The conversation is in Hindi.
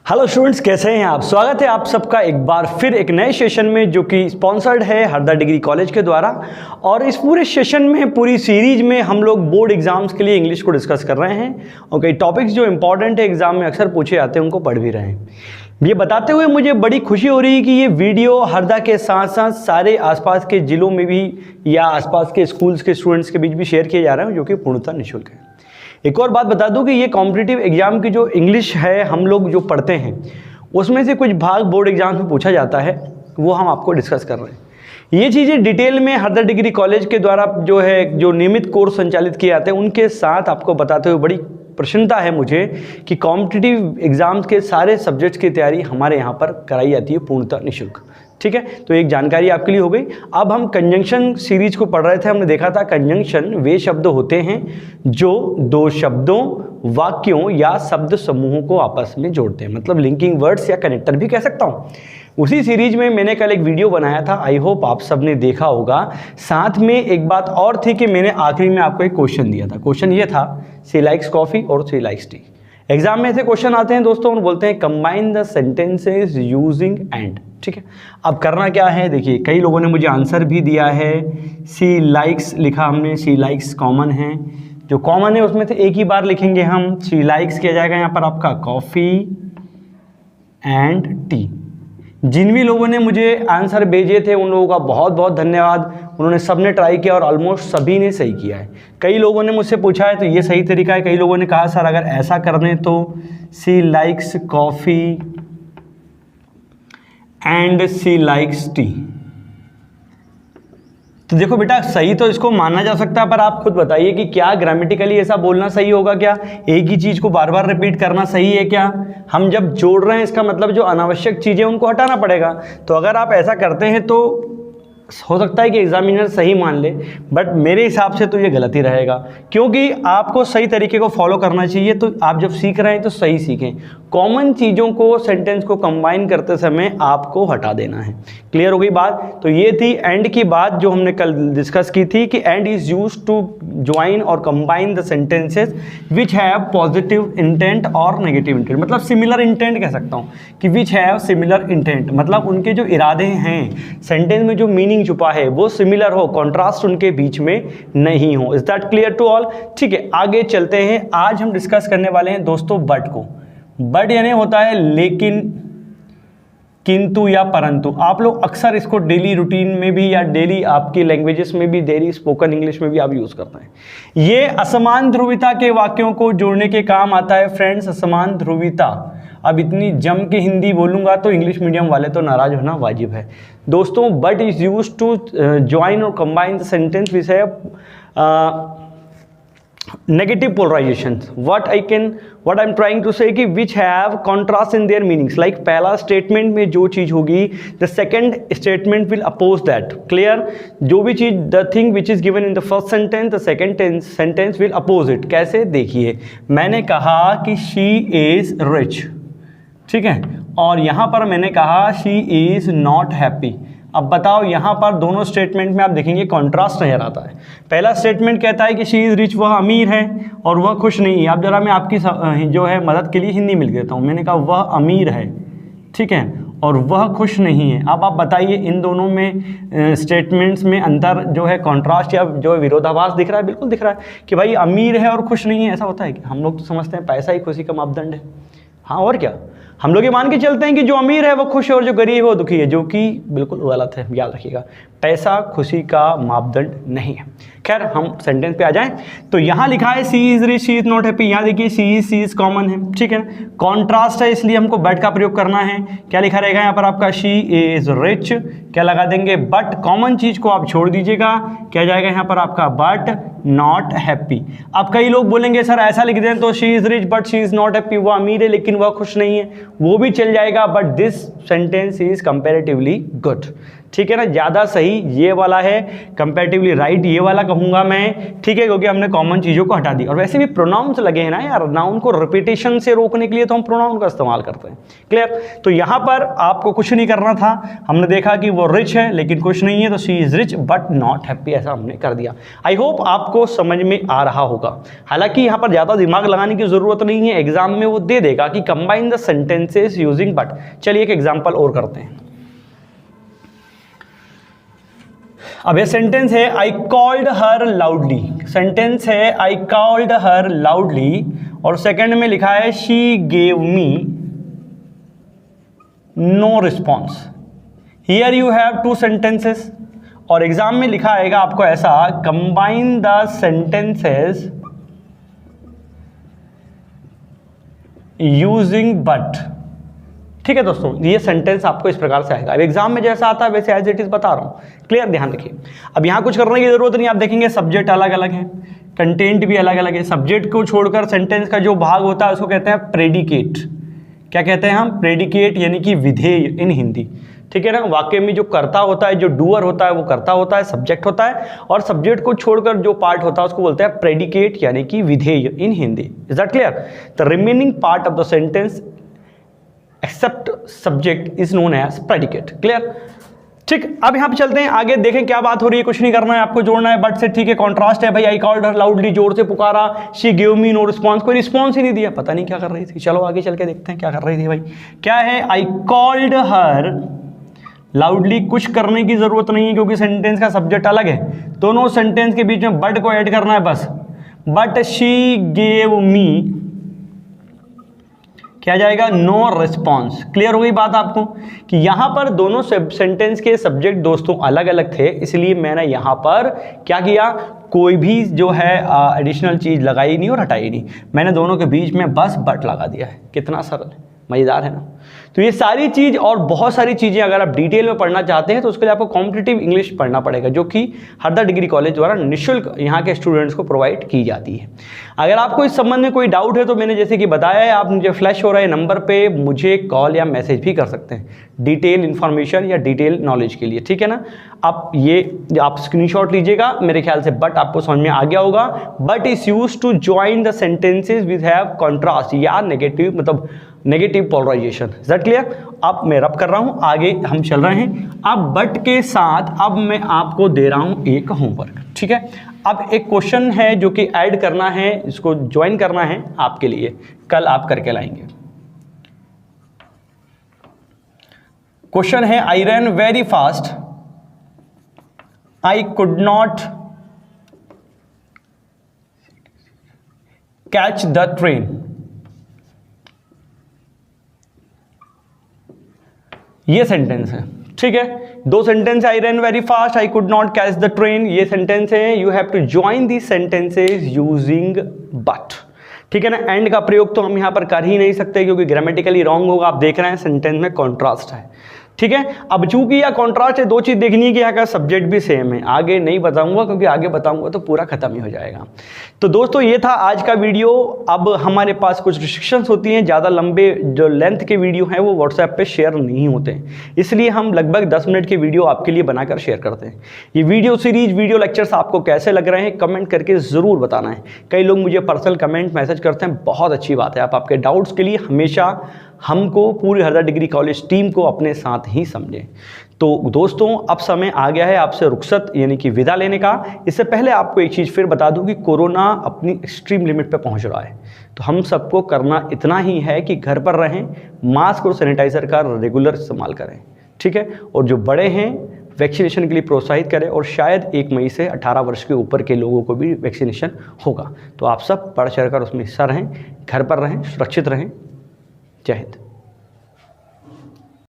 हेलो स्टूडेंट्स, कैसे हैं आप। स्वागत है आप सबका एक बार फिर एक नए सेशन में जो कि स्पॉन्सर्ड है हरदा डिग्री कॉलेज के द्वारा। और इस पूरे सेशन में, पूरी सीरीज में हम लोग बोर्ड एग्जाम्स के लिए इंग्लिश को डिस्कस कर रहे हैं और कई टॉपिक्स जो इंपॉर्टेंट है एग्जाम में अक्सर पूछे जाते हैं उनको पढ़ भी रहे हैं। ये बताते हुए मुझे बड़ी खुशी हो रही है कि ये वीडियो हरदा के साथ साथ सारे आसपास के ज़िलों में भी या आसपास के स्कूल्स के स्टूडेंट्स के बीच भी शेयर किए जा रहे हैं, जो कि पूर्णतः निःशुल्क है। एक और बात बता दूं कि ये कॉम्पिटिटिव एग्जाम की जो इंग्लिश है हम लोग जो पढ़ते हैं उसमें से कुछ भाग बोर्ड एग्जाम में पूछा जाता है, वो हम आपको डिस्कस कर रहे हैं। ये चीज़ें डिटेल में हरदा डिग्री कॉलेज के द्वारा जो नियमित कोर्स संचालित किए जाते हैं उनके साथ आपको बताते हुए बड़ी प्रसन्नता है मुझे कि कॉम्पिटिटिव एग्जाम्स के सारे सब्जेक्ट्स की तैयारी हमारे यहाँ पर कराई जाती है पूर्णतः निःशुल्क। ठीक है, तो एक जानकारी आपके लिए हो गई। अब हम कंजंक्शन सीरीज को पढ़ रहे थे, हमने देखा था कंजंक्शन वे शब्द होते हैं जो दो शब्दों, वाक्यों या शब्द समूहों को आपस में जोड़ते हैं, मतलब लिंकिंग वर्ड्स या कनेक्टर भी कह सकता हूँ। उसी सीरीज में मैंने कल एक वीडियो बनाया था, आई होप आप सब ने देखा होगा। साथ में एक बात और थी कि मैंने आखिरी में आपको एक क्वेश्चन दिया था। क्वेश्चन ये था, शी लाइक्स कॉफ़ी और शी लाइक्स टी। एग्जाम में ऐसे क्वेश्चन आते हैं दोस्तों, उन बोलते हैं combine the sentences using and. ठीक है, अब करना क्या है, देखिए कई लोगों ने मुझे आंसर भी दिया है। सी लाइक्स लिखा हमने, सी लाइक्स कॉमन है, जो कॉमन है उसमें से एक ही बार लिखेंगे हम। सी लाइक्स किया जाएगा यहाँ पर आपका कॉफ़ी एंड टी। जिन भी लोगों ने मुझे आंसर भेजे थे उन लोगों का बहुत बहुत धन्यवाद। उन्होंने सबने ट्राई किया और ऑलमोस्ट सभी ने सही किया है। कई लोगों ने मुझसे पूछा है तो ये सही तरीका है, कई लोगों ने कहा सर अगर ऐसा कर दें तो she likes coffee and she likes tea. तो देखो बेटा, सही तो इसको माना जा सकता है, पर आप खुद बताइए कि क्या ग्रामेटिकली ऐसा बोलना सही होगा क्या? एक ही चीज़ को बार बार रिपीट करना सही है क्या? हम जब जोड़ रहे हैं इसका मतलब जो अनावश्यक चीज़ें उनको हटाना पड़ेगा। तो अगर आप ऐसा करते हैं तो हो सकता है कि एग्जामिनर सही मान ले, बट मेरे हिसाब से तो ये गलत ही रहेगा, क्योंकि आपको सही तरीके को फॉलो करना चाहिए। तो आप जब सीख रहे हैं तो सही सीखें। कॉमन चीज़ों को, सेंटेंस को कंबाइन करते समय आपको हटा देना है। क्लियर हो गई बात? तो ये थी एंड की बात जो हमने कल डिस्कस की थी कि and is used to join और combine the sentences which have positive intent और नेगेटिव इंटेंट, मतलब सिमिलर इंटेंट कह सकता हूँ कि विच हैव सिमिलर इंटेंट, मतलब उनके जो इरादे हैं, सेंटेंस में जो मीनिंग छुपा है वो सिमिलर हो, कॉन्ट्रास्ट उनके बीच में नहीं हो। Is that clear to all? ठीक है, आगे चलते हैं। आज हम डिस्कस करने वाले हैं दोस्तों बट को। बट यानी होता है लेकिन, किंतु या परंतु। आप लोग अक्सर इसको डेली रूटीन में भी या डेली आपकी लैंग्वेजेस में भी, डेली स्पोकन इंग्लिश में भी आप यूज़ करते हैं। ये असमान ध्रुवीयता के वाक्यों को जोड़ने के काम आता है फ्रेंड्स। असमान ध्रुवीयता, अब इतनी जम के हिंदी बोलूँगा तो इंग्लिश मीडियम वाले तो नाराज होना वाजिब है दोस्तों। But is use to join और कंबाइन द सेंटेंस विच है negative polarizations. what I'm trying to say कि which have contrast in their meanings, like पहला statement में जो चीज़ होगी the second statement will oppose that. clear? जो भी चीज़, the thing which is given in the first sentence, the second sentence will oppose it. कैसे? देखिए, मैंने कहा कि she is rich, ठीक है, और यहाँ पर मैंने कहा she is not happy। अब बताओ, यहाँ पर दोनों स्टेटमेंट में आप देखेंगे कॉन्ट्रास्ट नजर आता है। पहला स्टेटमेंट कहता है कि शी इज़ रिच, वह अमीर है और वह खुश नहीं है। अब जरा मैं आपकी जो है मदद के लिए हिंदी मिल देता हूँ। मैंने कहा वह अमीर है, ठीक है, और वह खुश नहीं है। अब आप बताइए इन दोनों में स्टेटमेंट्स में अंतर जो है, कॉन्ट्रास्ट या जो विरोधाभास दिख रहा है? बिल्कुल दिख रहा है कि भाई अमीर है और खुश नहीं है। ऐसा होता है कि हम लोग तो समझते हैं पैसा ही खुशी का मापदंड है। हाँ, और क्या, हम लोग ये मान के चलते हैं कि जो अमीर है वो खुश है और जो गरीब है वो दुखी है, जो कि बिल्कुल गलत है। याद रखिएगा, पैसा खुशी का मापदंड नहीं है। खैर, हम सेंटेंस पे आ जाएं तो यहाँ लिखा है she is rich, she is not happy. यहाँ देखिए सी इज कॉमन है, ठीक है, कॉन्ट्रास्ट है, इसलिए हमको बट का प्रयोग करना है। क्या लिखा रहेगा यहाँ पर आपका? शी इज रिच, क्या लगा देंगे? बट। कॉमन चीज को आप छोड़ दीजिएगा, क्या जाएगा यहाँ पर आपका? But not happy. अब कई लोग बोलेंगे सर ऐसा लिख दें तो she is rich but she is not happy, वो अमीर है लेकिन वह खुश नहीं है, वो भी चल जाएगा, but this sentence is comparatively good. ठीक है ना, ज़्यादा सही ये वाला है, कंपैरेटिवली राइट ये वाला कहूँगा मैं, ठीक है, क्योंकि हमने कॉमन चीज़ों को हटा दी। और वैसे भी प्रोनाउंस लगे हैं ना यार, नाउन को रिपीटेशन से रोकने के लिए तो हम प्रोनाउन का इस्तेमाल करते हैं। क्लियर? तो यहाँ पर आपको कुछ नहीं करना था, हमने देखा कि वो रिच है लेकिन कुछ नहीं है, तो she is rich but not happy, ऐसा हमने कर दिया। आई होप आपको समझ में आ रहा होगा। हालांकि यहाँ पर ज़्यादा दिमाग लगाने की ज़रूरत नहीं है, एग्जाम में वो दे देगा कि combine the sentences using but. चलिए एक एग्जाम्पल और करते हैं। अब ये सेंटेंस है I called her loudly, sentence है आई कॉल्ड हर लाउडली, और सेकंड में लिखा है she gave me know response. Here you have two sentences, और एग्जाम में लिखा आएगा आपको ऐसा, combine the sentences using but. ठीक है दोस्तों, ये सेंटेंस आपको इस प्रकार से आएगा। अब एग्जाम में जैसा आता है वैसे एज इट इज बता रहा हूँ। क्लियर? ध्यान रखिए। अब यहाँ कुछ करने की जरूरत नहीं, आप देखेंगे सब्जेक्ट अलग अलग है, कंटेंट भी अलग अलग है। सब्जेक्ट को छोड़कर सेंटेंस का जो भाग होता है उसको कहते हैं प्रेडिकेट। क्या कहते हैं हम? प्रेडिकेट, यानी कि विधेय इन हिंदी। ठीक है ना, वाक्य में जो कर्ता होता है, जो डूअर होता है वो कर्ता होता है, सब्जेक्ट होता है, और सब्जेक्ट को छोड़कर जो पार्ट होता है उसको बोलते हैं प्रेडिकेट, यानी कि विधेय in Hindi. Is that clear? The remaining part of the sentence except subject is known as predicate. Clear? ठीक, अब यहाँ पे चलते हैं आगे, देखें क्या बात हो रही है। कुछ नहीं करना है, आपको जोड़ना है बट से। ठीक है, कॉन्ट्रास्ट है भाई, आई कॉल्ड हर लाउडली, जोर से पुकारा, she give me know response, कोई रिस्पॉन्स ही नहीं दिया, पता नहीं क्या कर रही थी। चलो आगे चल के देखते हैं क्या कर रही थी भाई। क्या है? आई कॉल्ड हर लाउडली, कुछ करने की जरूरत नहीं है क्योंकि सेंटेंस का सब्जेक्ट अलग है। दोनों सेंटेंस के बीच में बट को ऐड करना है बस। बट शी गेव मी, क्या जाएगा? No response. क्लियर हो गई बात आपको कि यहां पर दोनों सेंटेंस के सब्जेक्ट दोस्तों अलग अलग थे, इसलिए मैंने यहां पर क्या किया, कोई भी जो है एडिशनल चीज लगाई नहीं और हटाई नहीं, मैंने दोनों के बीच में बस बट लगा दिया है। कितना सरल है, मजेदार है ना? तो ये सारी चीज़ और बहुत सारी चीज़ें अगर आप डिटेल में पढ़ना चाहते हैं तो उसके लिए आपको कॉम्पिटिटिव इंग्लिश पढ़ना पड़ेगा, जो कि हरदा डिग्री कॉलेज द्वारा निःशुल्क यहाँ के स्टूडेंट्स को प्रोवाइड की जाती है। अगर आपको इस संबंध में कोई डाउट है तो मैंने जैसे कि बताया है, आप मुझे फ्लैश हो रहे नंबर पे मुझे कॉल या मैसेज भी कर सकते हैं डिटेल इन्फॉर्मेशन या डिटेल नॉलेज के लिए। ठीक है ना? आप स्क्रीनशॉट लीजिएगा, मेरे ख्याल से बट आपको समझ में आ गया होगा। But is use to join the sentences with have contrast या नेगेटिव, मतलब negative polarization. Is that clear? अब मैं रब कर रहा हूं, आगे हम चल रहे हैं। अब बट के साथ अब मैं आपको दे रहा हूं एक होमवर्क। ठीक है? अब एक क्वेश्चन है जो कि ऐड करना है, इसको ज्वाइन करना है आपके लिए, कल आप करके लाएंगे। क्वेश्चन है I run very fast, I could not catch the train. ये सेंटेंस है। ठीक है, दो sentence, I run very fast, I could not catch the train, ये सेंटेंस है। You have to join the sentences using but. ठीक है ना? एंड का प्रयोग तो हम यहां पर कर ही नहीं सकते क्योंकि ग्रामेटिकली रॉन्ग होगा। आप देख रहे हैं सेंटेंस में कॉन्ट्रास्ट है। ठीक है, अब चूंकि यह कॉन्ट्रास्ट है, दो चीज देखनी है कि यहाँ का सब्जेक्ट भी सेम है। आगे नहीं बताऊंगा क्योंकि आगे बताऊंगा तो पूरा खत्म ही हो जाएगा। तो दोस्तों ये था आज का वीडियो। अब हमारे पास कुछ रिस्ट्रिक्शंस होती हैं, ज़्यादा लंबे जो लेंथ के वीडियो हैं वो व्हाट्सएप पे शेयर नहीं होते हैं, इसलिए हम लगभग 10 मिनट के वीडियो आपके लिए बनाकर शेयर करते हैं। ये वीडियो सीरीज, वीडियो लेक्चर्स आपको कैसे लग रहे हैं कमेंट करके ज़रूर बताना है। कई लोग मुझे पर्सनल कमेंट मैसेज करते हैं, बहुत अच्छी बात है। आप आपके डाउट्स के लिए हमेशा हमको, पूरी हरदा डिग्री कॉलेज टीम को अपने साथ ही समझें। तो दोस्तों अब समय आ गया है आपसे रुखसत यानी कि विदा लेने का। इससे पहले आपको एक चीज़ फिर बता दूं कि कोरोना अपनी एक्सट्रीम लिमिट पे पहुंच रहा है, तो हम सबको करना इतना ही है कि घर पर रहें, मास्क और सैनिटाइज़र का रेगुलर इस्तेमाल करें। ठीक है, और जो बड़े हैं वैक्सीनेशन के लिए प्रोत्साहित करें, और शायद 1 मई से 18 वर्ष के ऊपर के लोगों को भी वैक्सीनेशन होगा। तो आप सब बढ़ चढ़ कर उसमें हिस्सा रहें, घर पर रहें, सुरक्षित रहें। जय हिंद।